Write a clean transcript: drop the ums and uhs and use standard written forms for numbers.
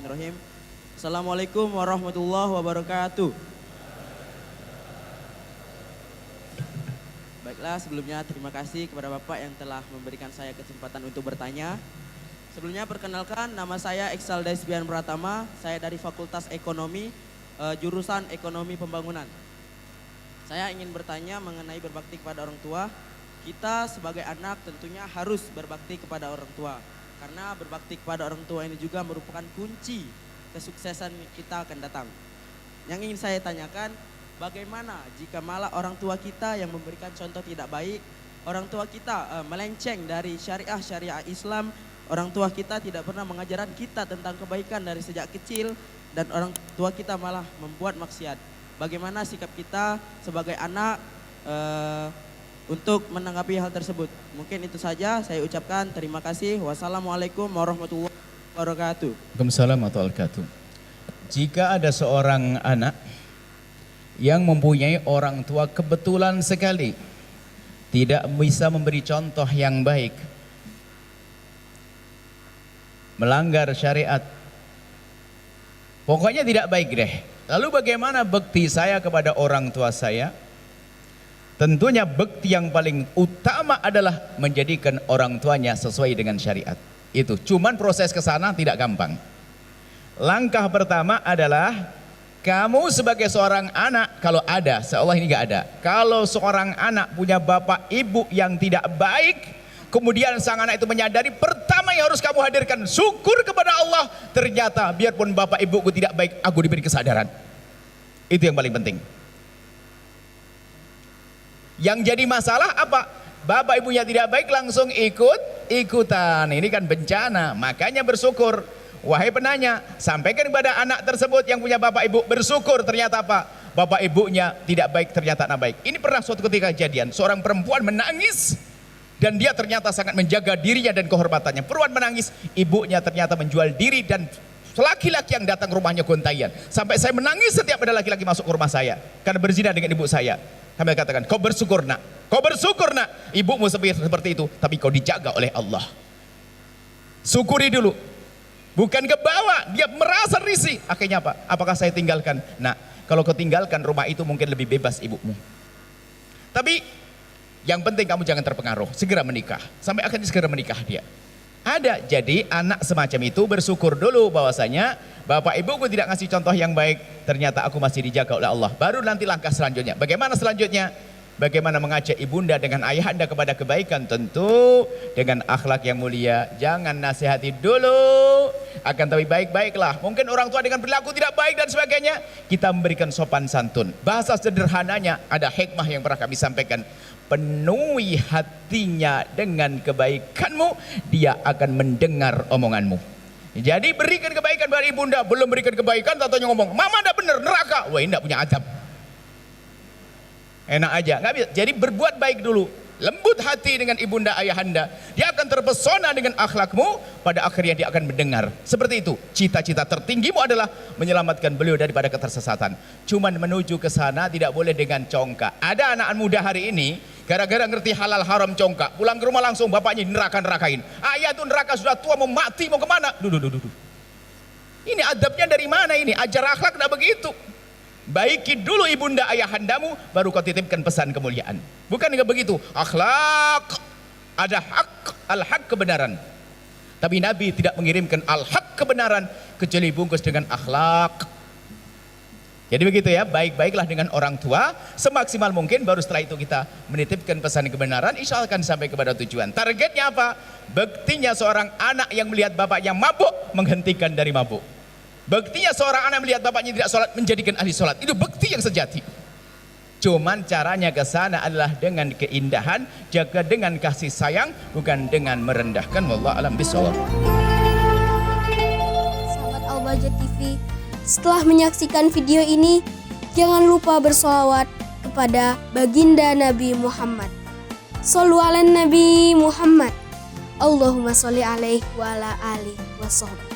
Bismillahirrahmanirrahim. Assalamualaikum warahmatullahi wabarakatuh. Baiklah, sebelumnya terima kasih kepada Bapak yang telah memberikan saya kesempatan untuk bertanya. Sebelumnya perkenalkan, nama saya Iksal Daisbian Pratama. Saya dari Fakultas Ekonomi, jurusan Ekonomi Pembangunan. Saya ingin bertanya mengenai berbakti kepada orang tua. Kita sebagai anak tentunya harus berbakti kepada orang tua. Karena berbakti kepada orang tua ini juga merupakan kunci kesuksesan kita akan datang. Yang ingin saya tanyakan, bagaimana jika malah orang tua kita yang memberikan contoh tidak baik, orang tua kita melenceng dari syariah Islam, orang tua kita tidak pernah mengajarkan kita tentang kebaikan dari sejak kecil, dan orang tua kita malah membuat maksiat. Bagaimana sikap kita sebagai anak untuk menanggapi hal tersebut? Mungkin itu saja saya ucapkan. Terima kasih. Wassalamualaikum warahmatullahi wabarakatuh. Waalaikumsalam warahmatullahi wabarakatuh. Jika ada seorang anak yang mempunyai orang tua kebetulan sekali tidak bisa memberi contoh yang baik, melanggar syariat, pokoknya tidak baik deh. Lalu bagaimana bakti saya kepada orang tua saya? Tentunya bakti yang paling utama adalah menjadikan orang tuanya sesuai dengan syariat. Itu cuman proses ke sana tidak gampang. Langkah pertama adalah kamu sebagai seorang anak, kalau ada, seolah ini nggak ada. Kalau seorang anak punya bapak ibu yang tidak baik, kemudian sang anak itu menyadari, pertama yang harus kamu hadirkan syukur kepada Allah. Ternyata biarpun bapak ibuku tidak baik, aku diberi kesadaran. Itu yang paling penting. Yang jadi masalah apa? Bapak ibunya tidak baik langsung ikutan. Ini kan bencana. Makanya bersyukur. Wahai penanya, sampaikan kepada anak tersebut yang punya bapak ibu, bersyukur. Ternyata apa? Bapak ibunya tidak baik, ternyata anak baik. Ini pernah suatu ketika kejadian, seorang perempuan menangis dan dia ternyata sangat menjaga dirinya dan kehormatannya. Perempuan menangis, ibunya ternyata menjual diri, dan laki-laki yang datang ke rumahnya gontayan. Sampai saya menangis setiap ada laki-laki masuk ke rumah saya karena berzina dengan ibu saya. Kami katakan, kau bersyukur nak, kau bersyukur nak, ibumu seperti itu, tapi kau dijaga oleh Allah. Syukuri dulu, bukan ke bawah, dia merasa risih. Akhirnya apa? Apakah saya tinggalkan? Nah, kalau kau tinggalkan rumah itu mungkin lebih bebas ibumu. Tapi yang penting kamu jangan terpengaruh, segera menikah, sampai akhirnya segera menikah dia. Ada, jadi anak semacam itu bersyukur dulu bahwasanya bapak ibuku tidak ngasih contoh yang baik, ternyata aku masih dijaga oleh Allah. Baru nanti langkah selanjutnya. Bagaimana selanjutnya? Bagaimana mengajak ibunda dengan ayahanda kepada kebaikan? Tentu dengan akhlak yang mulia. Jangan nasihati dulu, akan tapi baik-baiklah. Mungkin orang tua dengan perilaku tidak baik dan sebagainya, kita memberikan sopan santun. Bahasa sederhananya, ada hikmah yang pernah kami sampaikan. Penuhi hatinya dengan kebaikanmu, dia akan mendengar omonganmu. Jadi berikan kebaikan pada ibunda, belum berikan kebaikan, tatanya ngomong, mama tidak benar, neraka. Wah, ini tidak punya adab. Enak aja, nggak bisa. Jadi berbuat baik dulu, lembut hati dengan ibunda ayahanda, dia akan terpesona dengan akhlakmu, pada akhirnya dia akan mendengar. Seperti itu, cita-cita tertinggimu adalah menyelamatkan beliau daripada ketersesatan. Cuman menuju ke sana tidak boleh dengan congkak. Ada anak muda hari ini, gara-gara ngerti halal haram congkak, pulang ke rumah langsung bapaknya neraka-nerakain. Ayah tuh neraka sudah tua, mau mati, mau kemana? Duh. Ini adabnya dari mana ini? Ajar akhlak tidak begitu. Baiki dulu ibunda ayahandamu, baru kau titipkan pesan kemuliaan. Bukan enggak begitu. Akhlak, ada hak, al-haq kebenaran. Tapi Nabi tidak mengirimkan al-haq kebenaran kecuali bungkus dengan akhlak. Jadi begitu ya, baik-baiklah dengan orang tua semaksimal mungkin, baru setelah itu kita menitipkan pesan kebenaran, insya Allah akan sampai kepada tujuan. Targetnya apa? Baktinya seorang anak yang melihat bapaknya mabuk, menghentikan dari mabuk. Baktinya seorang anak melihat bapaknya tidak sholat, menjadikan ahli sholat. Itu bakti yang sejati. Cuman caranya ke sana adalah dengan keindahan, jaga dengan kasih sayang, bukan dengan merendahkan. Wallahu a'lam bishawab. Sahabat Al-Bahjah TV, setelah menyaksikan video ini, jangan lupa bersolawat kepada baginda Nabi Muhammad. Shollu ala Nabi Muhammad. Allahumma sholli alaihi wa ala alihi wa sahbihi.